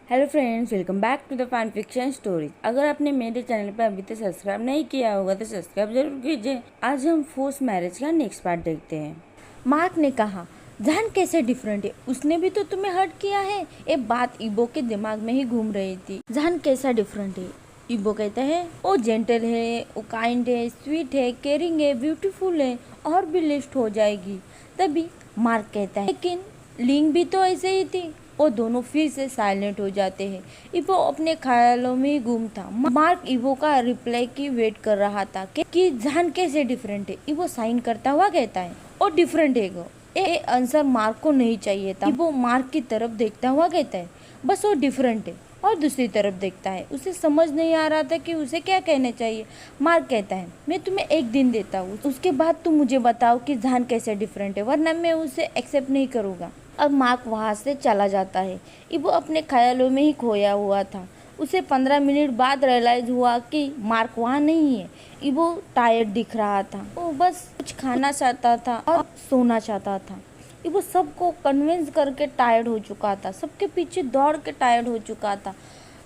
Hello friends, welcome back to the fan fiction stories. अगर आपने मेरे चैनल पर अभी तक सब्सक्राइब नहीं किया होगा तो सब्सक्राइब जरूर कीजिए। आज हम फोर्स मैरिज का नेक्स्ट पार्ट देखते हैं। मार्क ने कहा, जान कैसे डिफरेंट है, उसने भी तो तुम्हें हर्ट किया है। ये बात इबो के दिमाग में ही घूम रही थी। जान कैसा डिफरेंट है? इबो कहता है, वो जेंटल है, वो काइंड है, स्वीट है, केयरिंग है, ब्यूटीफुल है, और भी लिस्ट हो जाएगी। तभी मार्क कहता है, लेकिन लिंग भी तो ऐसे ही थी। वो दोनों फिर से साइलेंट हो जाते हैं। इबो अपने ख्यालों में गुम था। मार्क इबो का रिप्लाई की वेट कर रहा था कि जान कैसे डिफरेंट है। इबो साइन करता हुआ कहता है, वो डिफरेंट है गो। ये आंसर मार्क को नहीं चाहिए था। इबो मार्क की तरफ देखता हुआ कहता है, बस वो डिफरेंट है। और दूसरी तरफ देखता है, उसे समझ नहीं आ रहा था कि उसे क्या कहना चाहिए। मार्क कहता है, मैं तुम्हें एक दिन देता हूँ, उसके बाद तुम मुझे बताओ कि जान कैसे डिफरेंट है, वरना मैं उसे एक्सेप्ट नहीं करूँगा। अब मार्क वहाँ से चला जाता है। इबो अपने ख्यालों में ही खोया हुआ था। उसे 15 मिनट बाद रियलाइज हुआ कि मार्क वहाँ नहीं है। इबो टायर्ड दिख रहा था। वो बस कुछ खाना चाहता था और सोना चाहता था। इबो सबको कन्विंस करके टायर्ड हो चुका था, सबके पीछे दौड़ के टायर्ड हो चुका था।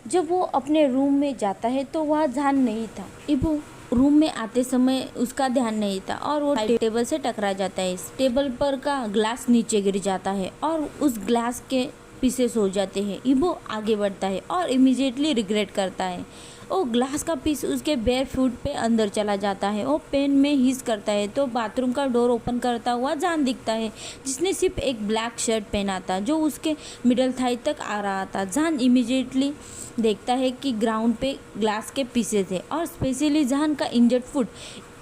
जब वो अपने रूम में जाता है तो वहाँ जान नहीं था। इबो रूम में आते समय उसका ध्यान नहीं था और वो टेबल से टकरा जाता है। इस टेबल पर का ग्लास नीचे गिर जाता है और उस ग्लास के पीसेस हो जाते हैं। इबो आगे बढ़ता है और इमीडिएटली रिग्रेट करता है। वो ग्लास का पीस उसके बेयर फुट पे अंदर चला जाता है। वो पेन में हिस करता है तो बाथरूम का डोर ओपन करता हुआ जान दिखता है, जिसने सिर्फ एक ब्लैक शर्ट पहना था जो उसके मिडल थाई तक आ रहा था। जान इमीडिएटली देखता है कि ग्राउंड पे ग्लास के पीसेस है और स्पेशली जान का इंजर्ड फुट।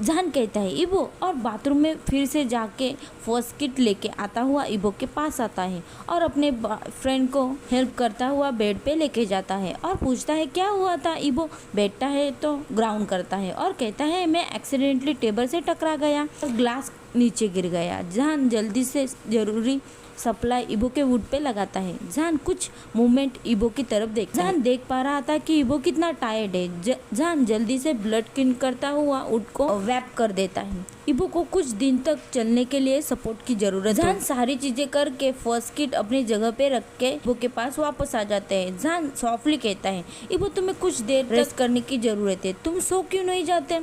जान कहता है इबो, और बाथरूम में फिर से जाके फर्स्ट किट लेके आता हुआ इबो के पास आता है और अपने फ्रेंड को हेल्प करता हुआ बेड पे लेके जाता है और पूछता है क्या हुआ था। इबो बैठता है तो ग्राउंड करता है और कहता है, मैं एक्सीडेंटली टेबल से टकरा गया और ग्लास नीचे गिर गया। जान जल्दी से जरूरी सप्लाई इबो के वुड पे लगाता है। जान कुछ मूवमेंट इबो की तरफ जान देख पा रहा था कि इबो कितना टायर्ड है। जान जल्दी से ब्लड क्लीन करता हुआ वुड को वैप कर देता है। इबो को कुछ दिन तक चलने के लिए सपोर्ट की जरूरत है। जान सारी चीजें करके फर्स्ट किट अपनी जगह पे रख के इबो के पास वापस आ जाते हैं। जान सॉफ्टली कहता है, इबो तुम्हें कुछ देर रेस्ट करने की जरूरत है, तुम सो क्यों नहीं जाते।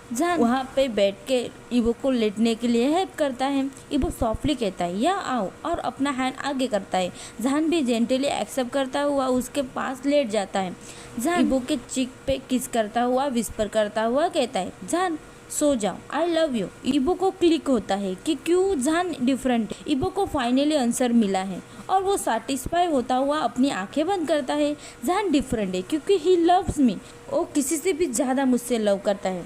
जान वहाँ पे बैठ के इबो को लेटने के लिए हेल्प करता है। इबो सॉफ्टली कहता है, या आओ, और अपना हैंड आगे करता है। जान भी जेंटली एक्सेप्ट करता हुआ उसके पास लेट जाता है। जान इबो के चीक पे किस करता हुआ विस्पर करता हुआ कहता है, जान सो जाओ, आई लव यू। इबो को क्लिक होता है कि क्यों जान डिफरेंट है। इबो को फाइनली आंसर मिला है और वो सेटिस्फाई होता हुआ अपनी आंखें बंद करता है। जान डिफरेंट है क्योंकि ही लव्स मी, वो किसी से भी ज़्यादा मुझसे लव करता है।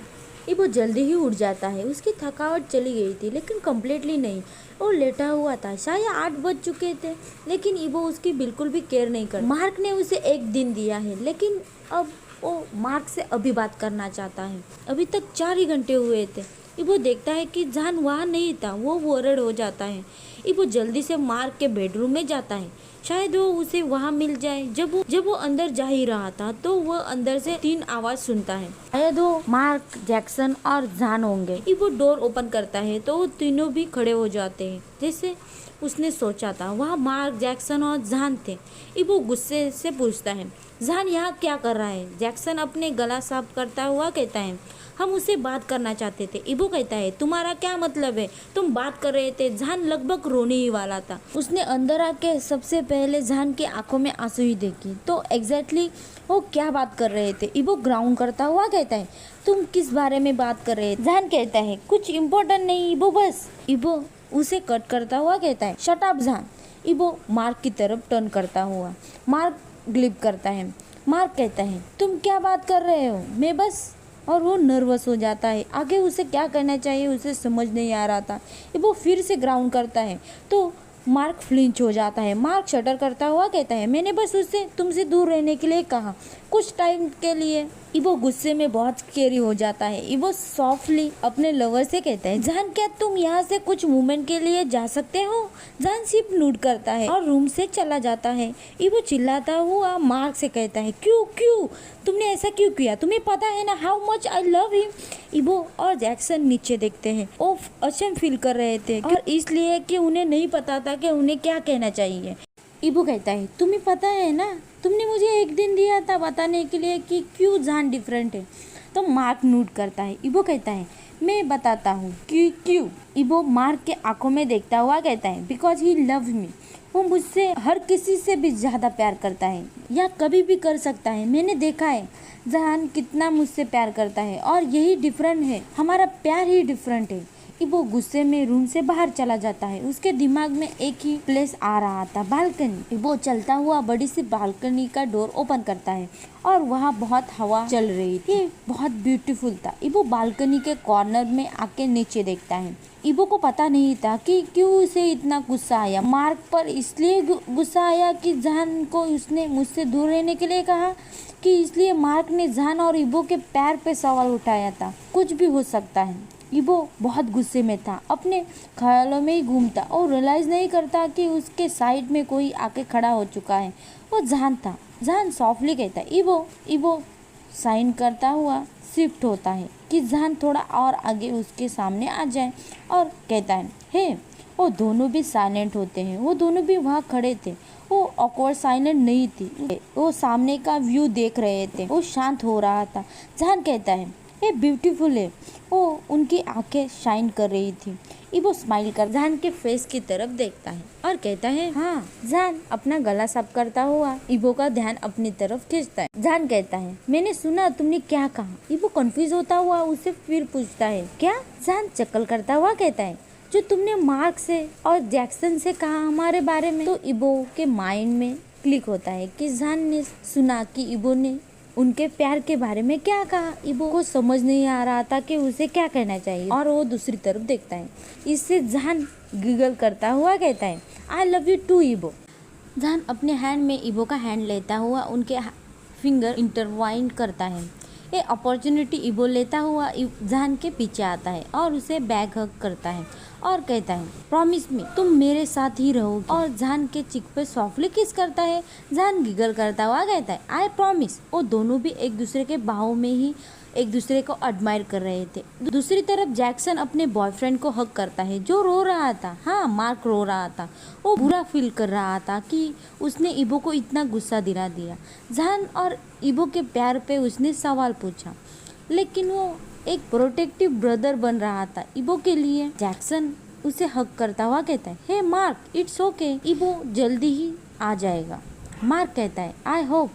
इबो जल्दी ही उठ जाता है। उसकी थकावट चली गई थी लेकिन कम्प्लीटली नहीं। वो लेटा हुआ था। शायद 8 बज चुके थे लेकिन इबो उसकी बिल्कुल भी केयर नहीं कर। मार्क ने उसे एक दिन दिया है लेकिन अब वो मार्क से अभी बात करना चाहता है। अभी तक 4 ही घंटे हुए थे। इबो देखता है कि जान वहाँ नहीं था। वो वॉरिड हो जाता है। इबो जल्दी से मार्क के बेडरूम में जाता है, शायद वो उसे वहाँ मिल जाए। जब वो अंदर जा ही रहा था तो वो अंदर से 3 आवाज सुनता है। शायद वो मार्क, जैक्सन और जान होंगे। इबो डोर ओपन करता है तो वो तीनों भी खड़े हो जाते हैं जैसे उसने सोचा था। वहाँ मार्क, जैक्सन और जान थे। इबो गुस्से से पूछता है, जान यहाँ क्या कर रहा है। जैक्सन अपने गला साफ करता हुआ कहता है, हम उससे बात करना चाहते थे। इबो कहता है, तुम्हारा क्या मतलब है, तुम बात कर रहे थे। जान लगभग रोने ही वाला था। उसने अंदर आके सबसे पहले जान की आंखों में आंसू ही देखी तो एग्जैक्टली वो क्या बात कर रहे थे। इबो ग्राउंड करता हुआ कहता है, तुम किस बारे में बात कर रहे थे। जान कहता है, कुछ इम्पोर्टेंट नहीं इबो, बस। इबो उसे कट करता हुआ कहता है, शट अप जान। इबो मार्क की तरफ टर्न करता हुआ। मार्क ग्लिप करता है। मार्क कहता है, तुम क्या बात कर रहे हो, मैं बस। और वो नर्वस हो जाता है। आगे उसे क्या करना चाहिए उसे समझ नहीं आ रहा था। वो फिर से ग्राउंड करता है तो मार्क फ्लिंच हो जाता है। मार्क शटर करता हुआ कहता है, मैंने बस उससे तुमसे दूर रहने के लिए कहा, कुछ टाइम के लिए। इबो गुस्से में बहुत स्केरी हो जाता है। इबो सॉफ्टली अपने लवर से कहता है, जान क्या तुम यहाँ से कुछ मोमेंट के लिए जा सकते हो। जान सिर्फ नोट करता है और रूम से चला जाता है। इबो चिल्लाता हुआ मार्क से कहता है, क्यों क्यों तुमने ऐसा क्यों किया, तुम्हें पता है ना how much I love him. इबो और जैक्सन नीचे देखते हैं। वो अशम फील कर रहे थे और इसलिए कि उन्हें नहीं पता था कि उन्हें क्या कहना चाहिए। इबो कहता है तुम्हें पता है ना, तुमने मुझे एक दिन दिया था बताने के लिए कि क्यों जान डिफरेंट है। तो मार्क नोट करता है। इबो कहता है मैं बताता हूँ कि क्यों। इबो मार्क के आंखों में देखता हुआ कहता है बिकॉज ही लव मी। वो मुझसे हर किसी से भी ज्यादा प्यार करता है या कभी भी कर सकता है। मैंने देखा है जहान कितना मुझसे प्यार करता है और यही डिफरेंट है, हमारा प्यार ही डिफरेंट है। वो गुस्से में रूम से बाहर चला जाता है। उसके दिमाग में एक ही प्लेस आ रहा था, बालकनी। वो चलता हुआ बड़ी सी बालकनी का डोर ओपन करता है और वहाँ बहुत हवा चल रही थी। ये बहुत ब्यूटीफुल था। इबो बालकनी के कॉर्नर में आके नीचे देखता है। इबो को पता नहीं था कि क्यों उसे इतना गुस्सा आया। मार्क पर इसलिए गुस्सा आया कि जहान को उसने मुझसे दूर रहने के लिए कहा, कि इसलिए मार्क ने जहान और इबो के पैर पे सवाल उठाया था। कुछ भी हो सकता है। इबो बहुत गुस्से में था, अपने ख्यालों में ही घूमता और रियलाइज नहीं करता कि उसके साइड में कोई आके खड़ा हो चुका है। वो जहान था। जहान सॉफ्टली कहता है इबो साइन करता हुआ शिफ्ट होता है कि जहान थोड़ा और आगे उसके सामने आ जाए और कहता है हे। वो दोनों भी साइलेंट होते हैं। वो दोनों भी वहाँ खड़े थे। वो ऑकवर्ड साइलेंट नहीं थी, वो सामने का व्यू देख रहे थे। वो शांत हो रहा था। जहान कहता है ये ब्यूटीफुल है। वो उनकी आंखें शाइन कर रही थी। इबो स्माइल कर जहान के फेस की तरफ देखता है और कहता है हाँ। जहान अपना गला साफ करता हुआ इबो का ध्यान अपनी तरफ खींचता है। जहान कहता है मैंने सुना तुमने क्या कहा। इबो कंफ्यूज होता हुआ उसे फिर पूछता है क्या। जहान चक्कर करता हुआ कहता है जो तुमने मार्क से और जैक्सन से कहा हमारे बारे में। तो इबो के माइंड में क्लिक होता है कि जहान ने सुना कि इबो ने उनके प्यार के बारे में क्या कहा। इबो को समझ नहीं आ रहा था कि उसे क्या कहना चाहिए और वो दूसरी तरफ देखता है। इससे जहान गिगल करता हुआ कहता है आई लव यू टू इबो। जहान अपने हैंड में इबो का हैंड लेता हुआ उनके फिंगर इंटरवाइन करता है। ये अपॉर्चुनिटी इबो लेता हुआ जहान के पीछे आता है और उसे बैक हग करता है और कहता है प्रॉमिस मी तुम मेरे साथ ही रहोगे। और जहान के चिक पे सॉफ्टली किस करता है। जहान गिगल करता हुआ कहता है आई प्रॉमिस। वो दोनों भी एक दूसरे के बाहों में ही एक दूसरे को एडमायर कर रहे थे। दूसरी तरफ जैक्सन अपने बॉयफ्रेंड को हक करता है जो रो रहा था। हाँ, मार्क रो रहा था। वो बुरा फील कर रहा था कि उसने इबो को इतना गुस्सा दिला दिया। जहान और इबो के प्यार पे उसने सवाल पूछा, लेकिन वो एक प्रोटेक्टिव ब्रदर बन रहा था इबो के लिए। जैक्सन उसे हक करता हुआ कहता है हे मार्क इट्स ओके, इबो जल्दी ही आ जाएगा। मार्क कहता है आई होप।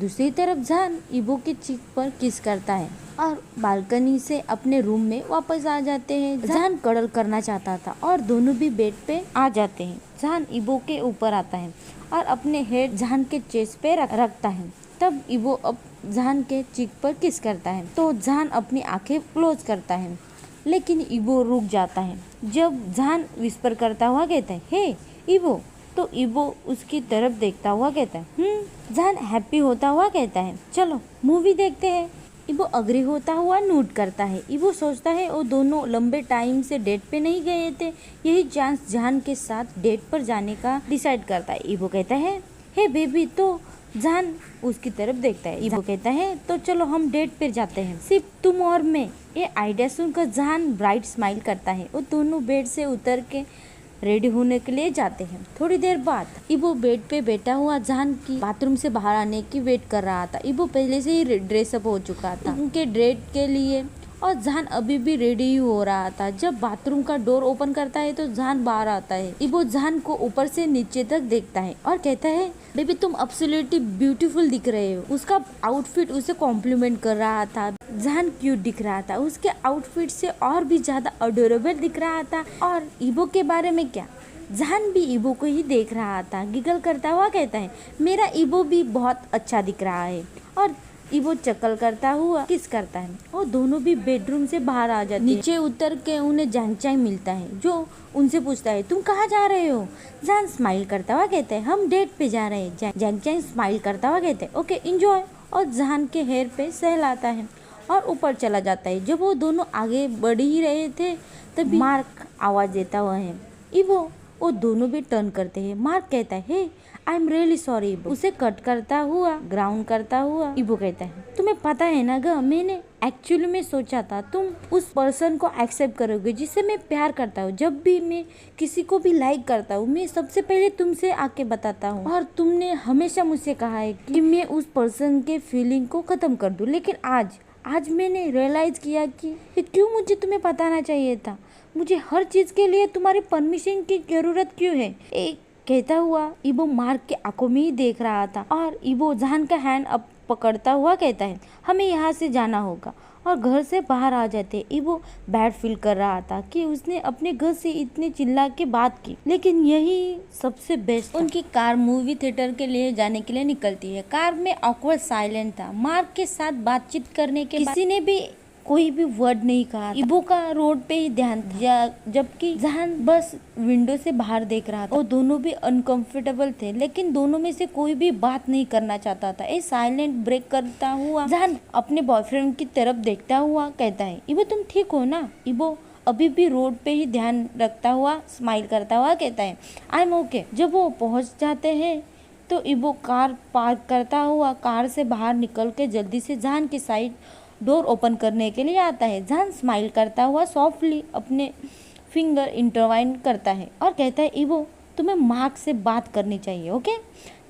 दूसरी तरफ जहान इबो के चीक पर किस करता है और बालकनी से अपने रूम में वापस आ जाते हैं। जहान कडल करना चाहता था और दोनों भी बेड पे आ जाते हैं। जहान इबो के ऊपर आता है और अपने हेड जहान के चेस्ट पे रखता है। तब इबो अब जहान के चीक पर किस करता है तो जहान अपनी आंखें क्लोज करता है, लेकिन इबो रुक जाता है जब जहान विस्पर करता हुआ कहता है हे इबो। तो इबो उसकी तरफ देखता हुआ कहता है जहान हैप्पी होता हुआ कहता है चलो मूवी देखते हैं। इबो अग्री होता हुआ नोट करता है। इबो सोचता है वो दोनों लंबे टाइम से डेट पे नहीं गए थे, यही चांस जहान के साथ डेट पर जाने का डिसाइड करता है। इबो कहता है हे बेबी। तो जहान उसकी तरफ देखता है। इबो कहता है तो चलो हम डेट पर जाते हैं, सिर्फ तुम और मैं। ये आइडिया सुनकर जहान ब्राइट स्माइल करता है। वो दोनों बेड से उतर के रेडी होने के लिए जाते हैं। थोड़ी देर बाद इबो बेड पे बैठा हुआ जहान की बाथरूम से बाहर आने की वेट कर रहा था। इबो पहले से ही ड्रेसअप हो चुका था उनके डेट के लिए और जहान अभी भी रेडी ही हो रहा था। जब बाथरूम का डोर ओपन करता है तो जहान बाहर आता है। इबो जहान को ऊपर से नीचे तक देखता है और कहता है बेबी तुम एब्सोल्युटली ब्यूटीफुल दिख रहे हो। उसका आउटफिट उसे कॉम्प्लीमेंट कर रहा था। जहान क्यूट दिख रहा था, उसके आउटफिट से और भी ज्यादा अडोरेबल दिख रहा था। और इबो के बारे में क्या, जहान भी इबो को ही देख रहा था। गिगल करता हुआ कहता है मेरा इबो भी बहुत अच्छा दिख रहा है। और इबो चक्कर करता हुआ किस करता है। वो दोनों भी बेडरूम से बाहर आ जाते हैं। नीचे उतर के उन्हें जैंगचाई मिलता है जो उनसे पूछता है तुम कहाँ जा रहे हो। जहान स्माइल करता हुआ कहते हैं हम डेट पे जा रहे हैं। जैंगचाई स्माइल करता हुआ कहते हैं ओके एंजॉय। और जहान के हेयर पे सहलाता है और ऊपर चला जाता है। जब वो दोनों आगे बढ़ ही रहे थे तभी मार्क आवाज देता हुआ है इबो। वो दोनों भी टर्न करते हैं। मार्क कहता है हे आई एम रियली सॉरी इबो। उसे कट करता हुआ, ग्राउंड करता हुआ इबो कहता है, तुम्हें पता है ना ग, मैंने एक्चुअली में सोचा था तुम उस पर्सन को एक्सेप्ट करोगे जिससे मैं प्यार करता हूँ। जब भी मैं किसी को भी लाइक करता हूँ मैं सबसे पहले तुमसे आके बताता हूँ, और तुमने हमेशा मुझसे कहा है कि मैं उस पर्सन के फीलिंग को खत्म कर दूँ, लेकिन आज मैंने रियलाइज किया कि क्यों मुझे तुम्हें बताना चाहिए था। मुझे हर चीज के लिए तुम्हारी परमिशन की जरूरत क्यों है। एक कहता हुआ इबो मार्क के आंखों में ही देख रहा था, और इबो जहान का हैंड अब पकड़ता हुआ कहता है, हमें यहाँ से जाना होगा, और घर से बाहर आ जाते। इबो बैड फील कर रहा था कि उसने अपने घर से इतने चिल्ला के बात की, लेकिन यही सबसे बेस्ट। उनकी कार मूवी थिएटर के लिए जाने के लिए निकलती है। कार में ऑकवर्ड साइलेंट था। मार्क के साथ बातचीत करने के किसी ने भी कोई भी वर्ड नहीं कहा। इबो का रोड पे ही ध्यान था, जबकि जहान बस विंडो से बाहर देख रहा था। और दोनों भी अनकंफर्टेबल थे, लेकिन दोनों में से कोई भी बात नहीं करना चाहता था। एक साइलेंट ब्रेक करता हुआ जहान अपने बॉयफ्रेंड की तरफ देखता हुआ कहता है, इबो तुम ठीक हो ना। इबो अभी भी रोड पे ही ध्यान रखता हुआ स्माइल करता हुआ कहता है, आई एम ओके। जब वो पहुंच जाते हैं तो इबो कार पार्क करता हुआ कार से बाहर निकल के जल्दी से जहान की साइड डोर ओपन करने के लिए आता है। जहान स्माइल करता हुआ सॉफ्टली अपने फिंगर इंटरवाइन करता है और कहता है, इबो तुम्हें मार्क से बात करनी चाहिए, ओके।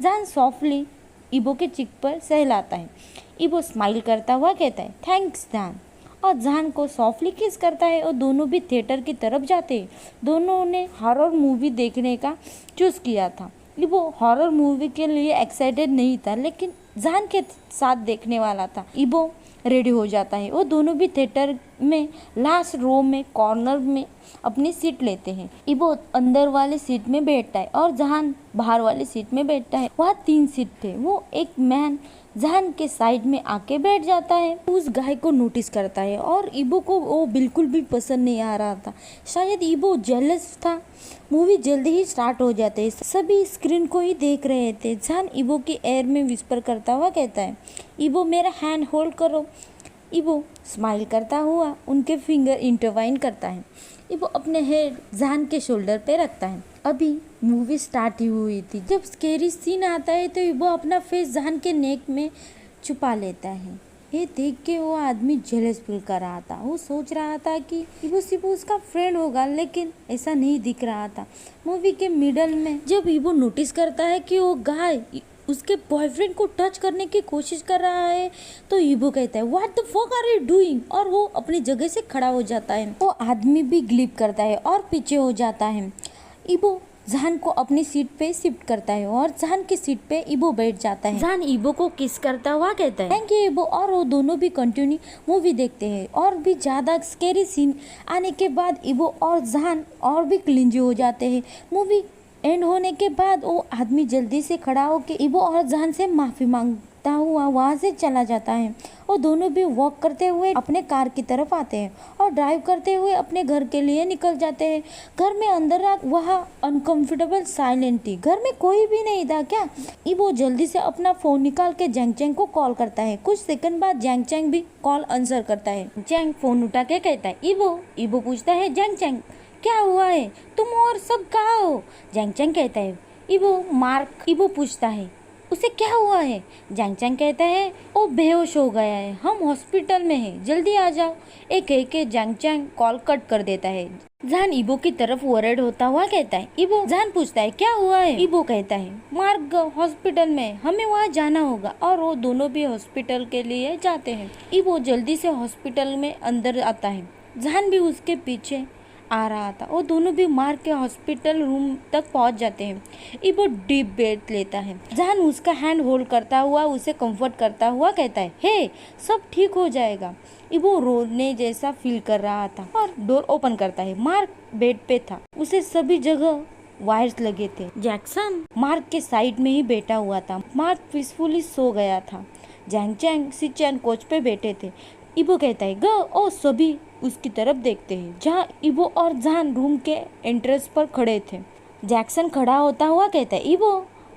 जहान सॉफ्टली इबो के चिक पर सहलाता है। इबो स्माइल करता हुआ कहता है, थैंक्स जहान, और जहान को सॉफ्टली किस करता है, और दोनों भी थिएटर की तरफ जाते हैं। दोनों ने हॉरर मूवी देखने का चूज किया था। इबो हॉरर मूवी के लिए एक्साइटेड नहीं था, लेकिन जहान के साथ देखने वाला था। इबो रेडी हो जाता है। वो दोनों भी थिएटर में लास्ट रो में कॉर्नर में अपनी सीट लेते हैं। इबो अंदर वाले सीट में बैठता है और जहान बाहर वाली सीट में बैठता है। वहाँ 3 सीट थे। वो एक मैन जहान के साइड में आके बैठ जाता है। उस गाय को नोटिस करता है और इबो को वो बिल्कुल भी पसंद नहीं आ रहा था। शायद इबो जेलस था। मूवी जल्दी ही स्टार्ट हो जाते हैं। सभी स्क्रीन को ही देख रहे थे। जहान इबो की एयर में विस्पर करता हुआ कहता है, इबो मेरा हैंड होल्ड करो। इबो स्माइल करता हुआ उनके फिंगर इंटरवाइन करता है। इबो अपने हेड जहान के शोल्डर पे रखता है। अभी मूवी स्टार्ट ही हुई थी। जब स्केरी सीन आता है तो इबो अपना फेस जहान के नेक में छुपा लेता है। ये देख के वो आदमी जेलस फील कर रहा था। वो सोच रहा था कि इबो सिर्फ उसका फ्रेंड होगा, लेकिन ऐसा नहीं दिख रहा था। मूवी के मिडल में जब इबो नोटिस करता है कि वो गाय उसके बॉयफ्रेंड को टच करने की कोशिश कर रहा है, तो इबो कहता है, what the fuck are you doing, और वो अपनी जगह से खड़ा हो जाता है। वो आदमी भी ग्लिप करता है और पीछे हो जाता है। इबो जहान को अपनी सीट पे शिफ्ट करता है और जहान की सीट पे इबो बैठ जाता है। जहान इबो को किस करता हुआ कहता है, थैंक यू इबो, और वो दोनों भी कंटिन्यू मूवी देखते हैं। और भी ज्यादा स्कैरी सीन आने के बाद इबो और जहान और भी क्लिंजी हो जाते हैं। मूवी एंड होने के बाद वो आदमी जल्दी से खड़ा होकर इबो और जहान से माफी मांगता हुआ वहाँ से चला जाता है। और दोनों भी वॉक करते हुए अपने कार की तरफ आते हैं और ड्राइव करते हुए अपने घर के लिए निकल जाते हैं। घर में अंदर रात वहाँ अनकंफर्टेबल साइलेंट थी। घर में कोई भी नहीं था क्या। इबो जल्दी से अपना फोन निकाल के जैंग चैंग को कॉल करता है। कुछ सेकंड बाद जैंग चैंग भी कॉल आंसर करता है। जैंग फोन उठा के कहता है, इबो पूछता है, जैंग चैंग क्या हुआ है, तुम और सब कहाँ हो। जैंग चैंग कहता है, इबो पूछता है, उसे क्या हुआ है। जैंग चैंग कहता है, वो बेहोश हो गया है, हम हॉस्पिटल में हैं, जल्दी आ जाओ। एक कह के जैंग चैंग कॉल कट कर देता है। जहान इबो की तरफ वरिड होता हुआ कहता है, इबो। जहान पूछता है, क्या हुआ है। इबो कहता है, मार्क हॉस्पिटल में, हमें वहाँ जाना होगा। और वो दोनों भी हॉस्पिटल के लिए जाते हैं। इबो जल्दी से हॉस्पिटल में अंदर आता है। जहान भी उसके पीछे आ रहा था। वो दोनों भी मार्क के हॉस्पिटल रूम तक पहुंच जाते हैं। इबो डीप ब्रेथ लेता है। जहान उसका हैंड होल्ड करता हुआ उसे कंफर्ट करता हुआ कहता है, हे सब ठीक हो जाएगा। इबो रोने जैसा फील कर रहा था और डोर ओपन करता है। मार्क बेड पे था। उसे सभी जगह वायर्स लगे थे। जैक्सन मार्क के साइड में ही बैठा हुआ था। मार्क पीसफुली सो गया था। जैंग चैंग सिचैन कोच पे बैठे थे। इबो कहता है, गो, ओ सभी उसकी तरफ देखते हैं जहाँ इबो और जहान रूम के एंट्रेंस पर खड़े थे। जैक्सन खड़ा होता हुआ कहता है, इबो,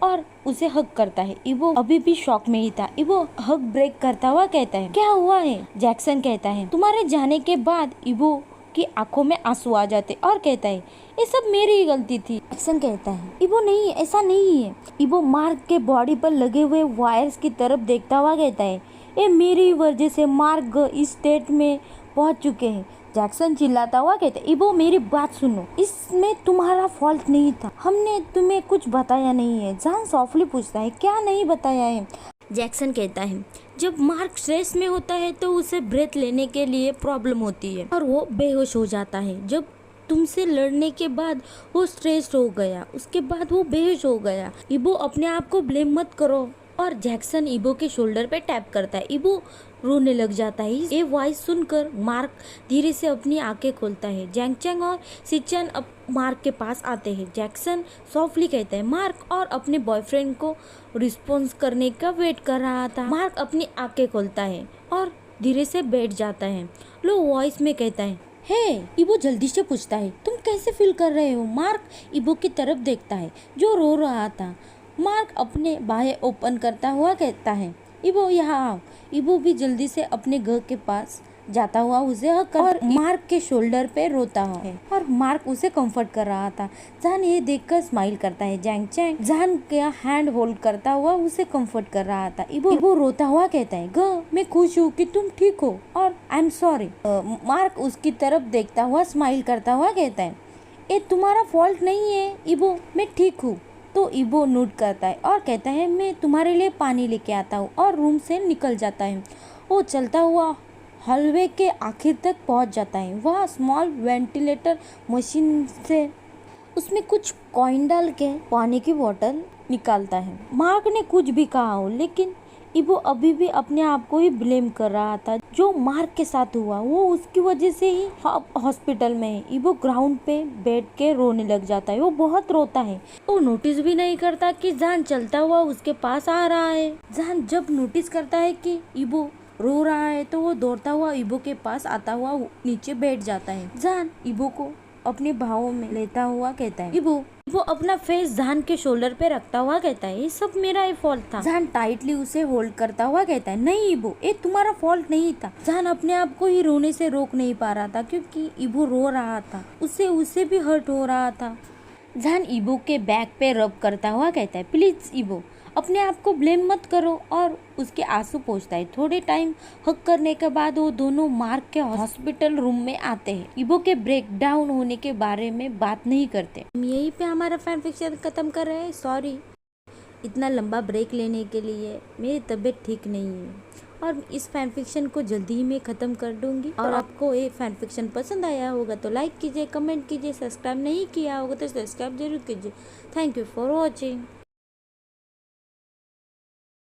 और उसे हग करता है। इबो अभी भी शॉक में ही था। इबो हग ब्रेक करता हुआ कहता है, क्या हुआ है। जैक्सन कहता है, तुम्हारे जाने के बाद इबो की आंखों में आंसू आ जाते और कहता है ये सब मेरी ही गलती थी। जैक्सन कहता है इबो नहीं, ऐसा नहीं है। इबो मार्क के बॉडी पर लगे हुए वायर्स की तरफ देखता हुआ कहता है ये मेरी वजह से मार्क इस स्टेट में पहुंच चुके हैं। जैक्सन चिल्लाता हुआ कहता है इबो मेरी बात सुनो, इसमें तुम्हारा फॉल्ट नहीं था, हमने तुम्हें कुछ बताया नहीं है। जॉन सॉफ्टली पूछता है क्या नहीं बताया है। जैक्सन कहता है जब मार्क स्ट्रेस में होता है तो उसे ब्रेथ लेने के लिए प्रॉब्लम होती है और वो बेहोश हो जाता है। जब तुमसे लड़ने के बाद वो स्ट्रेस्ड हो गया, उसके बाद वो बेहोश हो गया। इबो अपने आप को ब्लेम मत करो। और जैक्सन इबो के शोल्डर पे टैप करता है। इबो रोने लग जाता है। ये वॉइस सुनकर मार्क धीरे से अपनी आंखें खोलता है। जैंगचैंग और सिचन अब मार्क के पास आते हैं। जैक्सन सॉफ्टली कहता है मार्क और अपने बॉयफ्रेंड को रिस्पॉन्स करने का वेट कर रहा था। मार्क अपनी आंखें खोलता है और धीरे से बैठ जाता है। लो वॉइस में कहता है हे। इबो जल्दी से पूछता है तुम कैसे फील कर रहे हो। मार्क इबो की तरफ देखता है जो रो रहा था। मार्क अपने बाहें ओपन करता हुआ कहता है इबो यहाँ आओ। इबो भी जल्दी से अपने घर के पास जाता हुआ उसे हक और मार्क के शोल्डर पे रोता है और मार्क उसे कंफर्ट कर रहा था। जॉन ये देखकर स्माइल करता है। जैंगचैंग जॉन का हैंड होल्ड करता हुआ उसे कंफर्ट कर रहा था। इबो रोता हुआ कहता है ग मैं खुश हूँ कि तुम ठीक हो और आई एम सॉरी। मार्क उसकी तरफ देखता हुआ स्माइल करता हुआ कहता है ये तुम्हारा फॉल्ट नहीं है इबो, मैं ठीक हूँ। तो इबो नोट करता है और कहता है मैं तुम्हारे लिए पानी लेके आता हूँ और रूम से निकल जाता है। वो चलता हुआ हॉलवे के आखिर तक पहुँच जाता है। वह स्मॉल वेंटिलेटर मशीन से उसमें कुछ कॉइन डाल के पानी की बोतल निकालता है। मार्क ने कुछ भी कहा हो लेकिन इबो अभी भी अपने आप को ही ब्लेम कर रहा था। जो मार्क के साथ हुआ वो उसकी वजह से ही हॉस्पिटल में है। इबो ग्राउंड पे बैठ के रोने लग जाता है। वो बहुत रोता है। वो नोटिस भी नहीं करता कि जॉन चलता हुआ उसके पास आ रहा है। जॉन जब नोटिस करता है कि इबो रो रहा है तो वो दौड़ता हुआ इबो के पास आता हुआ नीचे बैठ जाता है। जॉन इबो को अपने भावों में लेता हुआ कहता है इबो। वो अपना फेस जॉन के शोल्डर पे रखता हुआ कहता है ये सब मेरा ही फॉल्ट था। जॉन टाइटली उसे होल्ड करता हुआ कहता है नहीं इबो ये तुम्हारा फॉल्ट नहीं था। जॉन अपने आप को ही रोने से रोक नहीं पा रहा था क्योंकि इबो रो रहा था, उसे भी हर्ट हो रहा था। जॉन इबो के बैक पे रब करता हुआ कहता है प्लीज इबो अपने आप को ब्लेम मत करो और उसके आंसू पोंछता है। थोड़े टाइम हक करने के बाद वो दोनों मार्क के हॉस्पिटल रूम में आते हैं। इबो के ब्रेक डाउन होने के बारे में बात नहीं करते। हम यहीं पे हमारा फैन फिक्शन खत्म कर रहे हैं। सॉरी इतना लंबा ब्रेक लेने के लिए, मेरी तबीयत ठीक नहीं है और इस फैन फिक्शन को जल्दी ही मैं ख़त्म कर दूंगी। और आपको ये फैन फिक्शन पसंद आया होगा तो लाइक कीजिए, कमेंट कीजिए, सब्सक्राइब नहीं किया होगा तो सब्सक्राइब जरूर कीजिए। Thank you for watching.